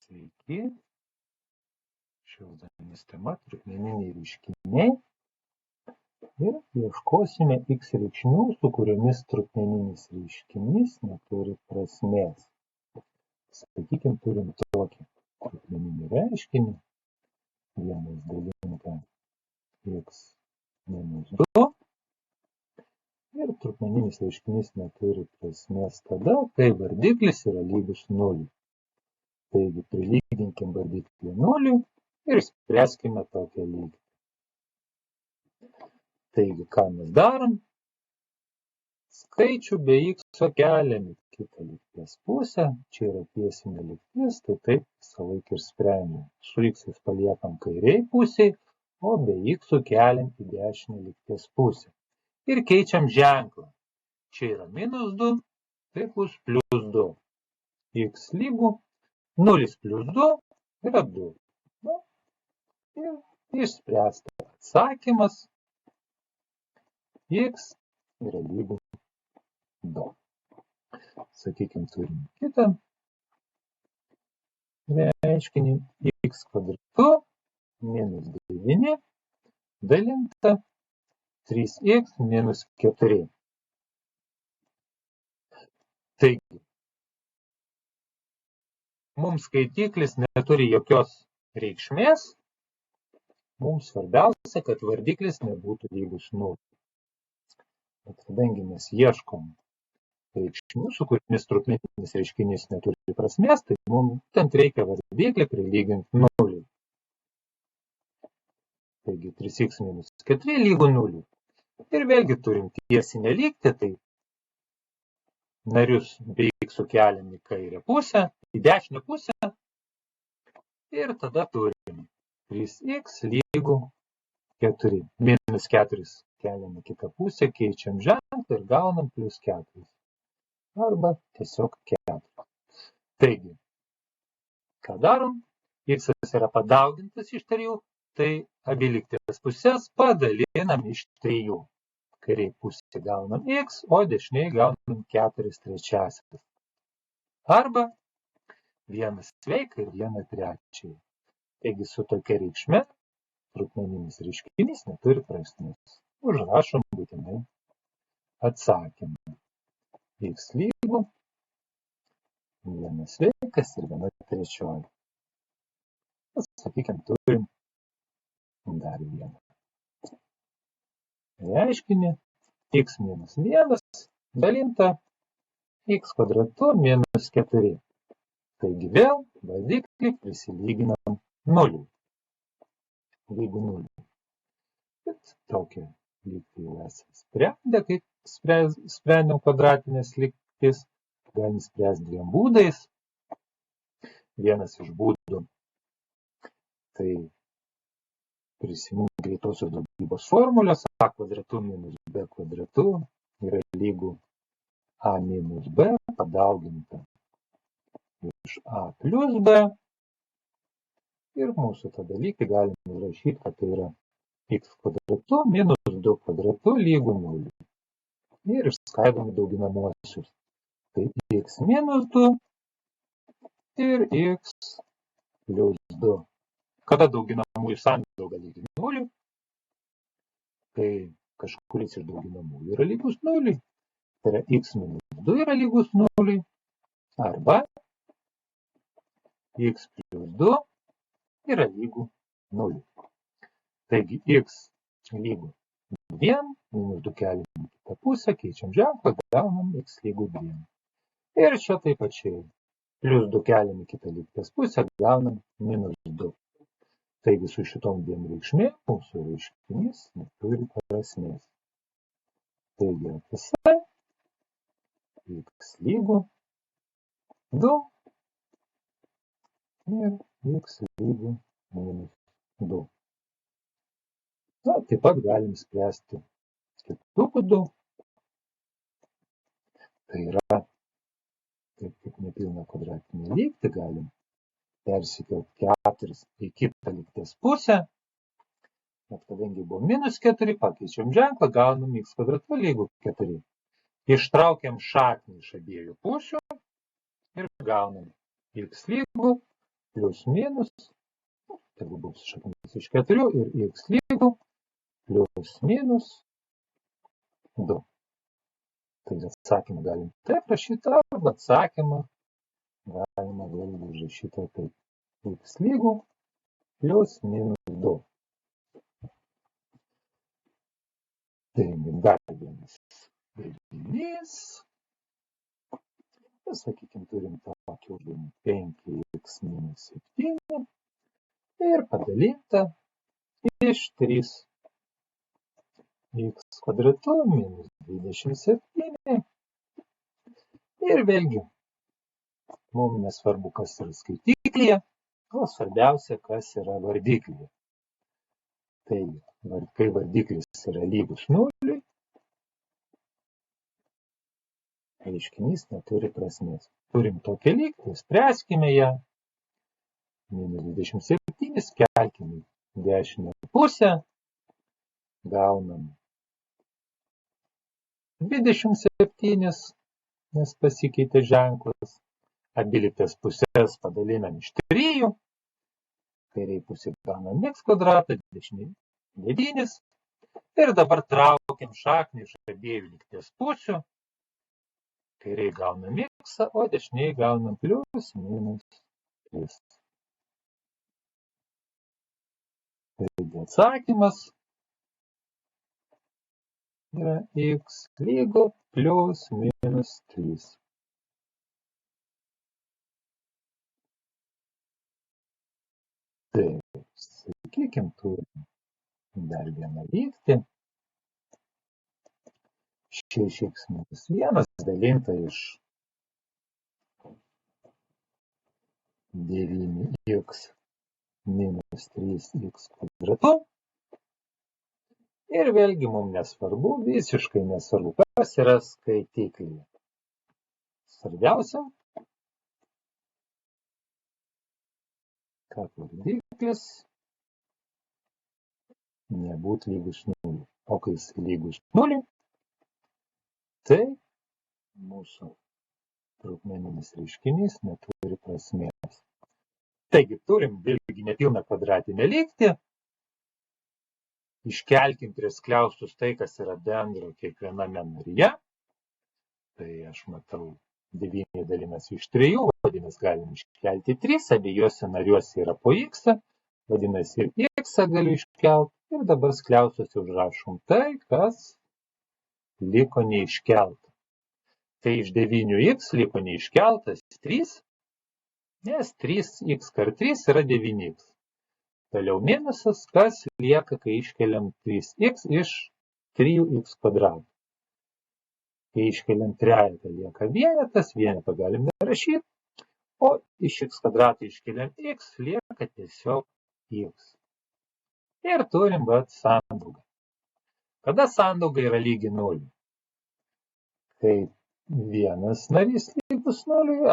Sveiki. Šios dienos tema trupmeniniai reiškiniai ir ieškosime x reikšmių, su kuriomis trupmeninis reiškinys neturi prasmės. Sakykime, turim tokį trupmeninį reiškinį, 1 dalinta x minus 2 ir trupmeninis reiškinys neturi prasmės tada, kai vardiklis yra lygus 0. Taigi prilyginkim vardiklį 0 ir spręskime tokią lygtį. Taigi, ką mes darom? Skaičių be x keliam į kitą lygties pusę. Čia yra tiesinė lygtis, tai taip visą laiką ir sprendžiam. Su x paliekam kairiai pusiai, o be x keliam į dešinę lygties pusę. Ir keičiam ženklą. Čia yra minus 2, tai bus plus 2. X lygu 0 plus 2 yra 2. Ir išspręsta atsakymas x yra lygu 2. Sakykime, turim kitą reiškinį x kvadratu minus 9 dalinta 3x minus 4. Taigi, mums skaitiklis neturi jokios reikšmės. Mums svarbiausia, kad vardiklis nebūtų lygus 0. Bet kadangi mes ieškom reikšmių, su kuriomis trupmeninis reiškinys neturi prasmės, tai mums būtent reikia vardiklį prilyginti 0. Taigi 3x minus 4 lygu 0. Ir vėlgi turim tiesinę lygtį, tai narius be x keliam į kairę pusę, į dešinę pusę. Ir tada turim 3x lygu 4. Minus 4 keliam į kitą pusę, keičiam ženklą ir gaunam plus 4. Arba tiesiog 4. Taigi, ką darom? X yra padaugintas iš 3, tai abi lygties pusės padalinam iš 3. Kairiai pusė gaunam x, o dešiniai gaunam 4/3. Arba 1 sveiką ir 1/3. Taigi su tokia reikšme trupmeninis reiškinys neturi prasmės. Užrašom būtinai atsakymą. X lygu 1 sveikas ir 1/3. Sakykime, turim dar vieną reiškinį x minus 1 dalinta x kvadratu minus 4. Taigi vėl vardiklį prisilyginam 0. Lygu 0. Bet tokią lygtį jau esame sprendę, kaip sprendėm kvadratinės lygtis. Galim spręsti dviem būdais. Vienas iš būdų tai prisiminti greitosios daugybos formulės. A kvadratu minus b kvadratu yra lygu a minus b padauginta iš a plus b. Ir mūsų tą dalyką galime rašyti, kad tai yra x kvadratu minus 2 kvadratu lygu 0. Ir išskaidome dauginamuosius. Tai x minus 2 ir x plus 2. Kada dauginamųjų sandrauga lygi 0, tai kažkuris iš dauginamųjų yra lygus 0. Tai yra x minus 2 yra lygus 0. Arba x plus 2 yra lygu 0. Taigi x lygu 2, minus 2 keliam į kitą pusę, keičiam ženklą, gaunam x lygu 2. Ir čia taip pačiai. Plus 2 keliam į kitą lygties pusę, gaunam minus 2. Taigi su šitom dviem reikšmėm mūsų reiškinys neturi prasmės. Taigi atisa x lygu 2 ir x lygu minus 2. Na, taip pat galim spręsti kitų būdų. Tai yra, taip kaip nepilną kvadratinę lygtį, galim persikelti 4 į kitą lygties pusę. Bet kadangi buvo minus 4, pakeičiam ženklą, gaunam x kvadratu lygu 4. Ištraukiam šaknį iš abiejų pusių ir gaunam x lygu plus minus, tegu bus šaknis iš 4 ir x lygu plus minus 2. Tai atsakymą galim taip rašyti, arba atsakymą galima vėlgi užrašyti taip x lygu plus minus 2. Taigi dar vienas darinys. Sakykime, turim tokį uždavinį 5x minus 7 ir padalinta iš 3x kvadratu minus 27. Ir vėlgi, mums nesvarbu, kas yra skaitiklyje, o svarbiausia, kas yra vardiklyje. Taigi, kai vardiklis yra lygus 0, reiškinys neturi prasmės. Turim tokią lygtį, spręskime ją. Minus 27, kelkime dešinę pusę, gaunam 27, nes pasikeitė ženklas. Abilytės pusės padalinam iš 3, kairiai pusė gaunam x kvadratą, dešinė 9. Ir dabar traukiam šaknį iš abiejų lygties pusių. Kairiai gaunam x, o dešiniai gaunam plus minus 3. Taigi atsakymas yra x lygu plus minus 3. Taip, sakykime, turim dar vieną lygtį. 6x minus 1 dalinta iš 9x minus 3x kvadratu. Ir vėlgi mums nesvarbu, visiškai nesvarbu, kas yra skaitiklyje. Svarbiausia, kad vardiklis nebūtų lygus 0. O kai jis lygus 0, tai mūsų trupmeninis reiškinys neturi prasmės. Taigi, turim vėlgi nepilną kvadratinę lygtį. Iškelkim prie skliaustus tai, kas yra bendro kiekviename naryje. Tai aš matau 9 dalinasi iš 3, vadinasi galim iškelti 3, abiejose nariuose yra po x, vadinasi ir x galiu iškelti. Ir dabar skliaustuose užrašom tai, kas liko neiškelta. Tai iš 9x liko neiškeltas 3, nes 3x kart 3 yra 9x. Toliau minusas, kas lieka, kai iškeliam 3x iš 3x kvadrato. Kai iškeliam trejetą, lieka vienetas, vienetą galim nerašyti, o iš x kvadrato iškeliam x, lieka tiesiog x. Ir turim sandaugą. Kada sandauga yra lygi 0? Kai vienas narys lygus 0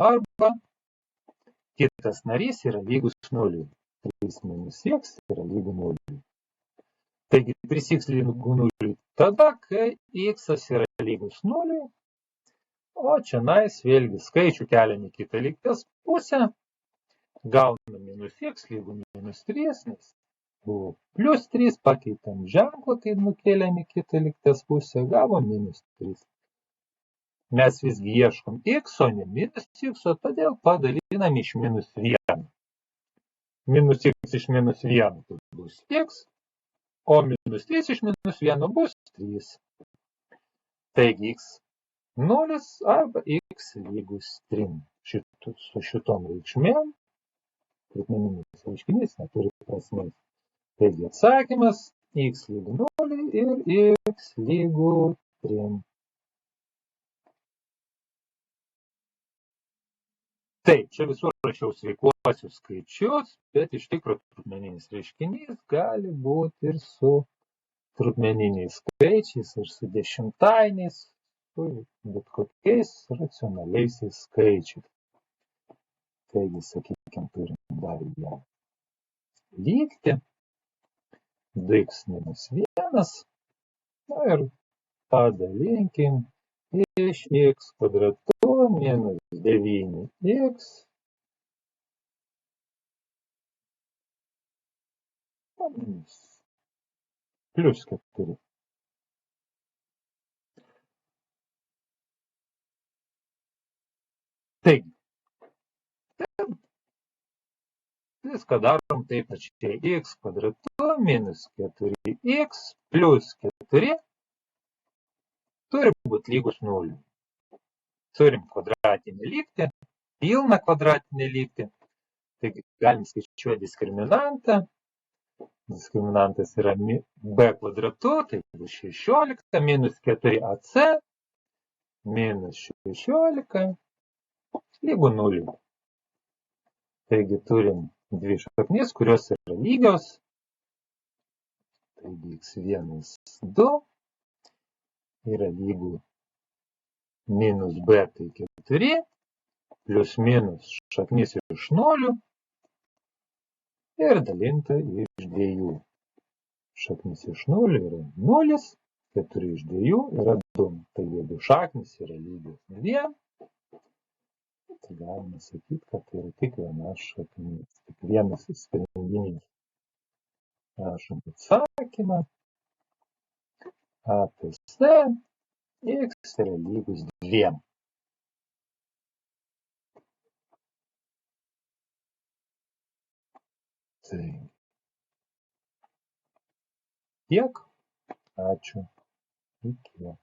arba kitas narys yra lygus 0. 3 minus x yra lygu 0. Taigi 3x lygu 0 tada, kai x yra lygus 0, o čia vėlgi skaičių keliam į kitą lygties pusę, gaunam minus x lygu minus 3, nes buvo plus 3, pakeitam ženklą, kai nukėlėm į kitą lygties pusę, gavom minus 3. Mes visgi ieškom x, o ne minus x, o todėl padalinam iš minus 1. Minus x iš minus 1 tai bus x, o minus 3 iš minus 1 bus 3. Taigi x 0 arba x lygus 3. Su šitom reikšmėm trupmeninis reiškinys neturi prasmės. Taigi atsakymas x lygu 0 ir x lygu 3. Taip, čia visur rašiau sveikuosius skaičius, bet iš tikrųjų trupmeninis reiškinys gali būti ir su trupmeniniais skaičiais, ir su dešimtainiais, su bet kokiais racionaliaisiais skaičiais. Taigi, sakykime, turim dar vieną lygtį. 2x minus 1. Na ir padalinkim iš x kvadratu minus 9x plius 4. Taigi, viską darom taip pačiai. X kvadratu minus 4x plius 4 turi būti lygus 0. Turim kvadratinę lygtį, pilną kvadratinę lygtį. Taigi galim skaičiuoti diskriminantą. Diskriminantas yra b kvadratu, tai bus 16 minus 4ac minus 16 lygu 0. Taigi turim dvi šaknis, kurios yra lygios. Taigi x1, 2 yra lygu minus b, tai 4, plius minus šaknis iš 0 ir dalinta iš 2. Šaknis iš 0 yra 0, 4 iš 2 yra 2. Taigi abi šaknis yra lygios 2. Tai galima sakyti, kad tai yra tik viena šaknis, tik vienas sprendinys. Rašom atsakymą. A plus c, x yra lygus 2. Tai tiek. Ačiū. Iki.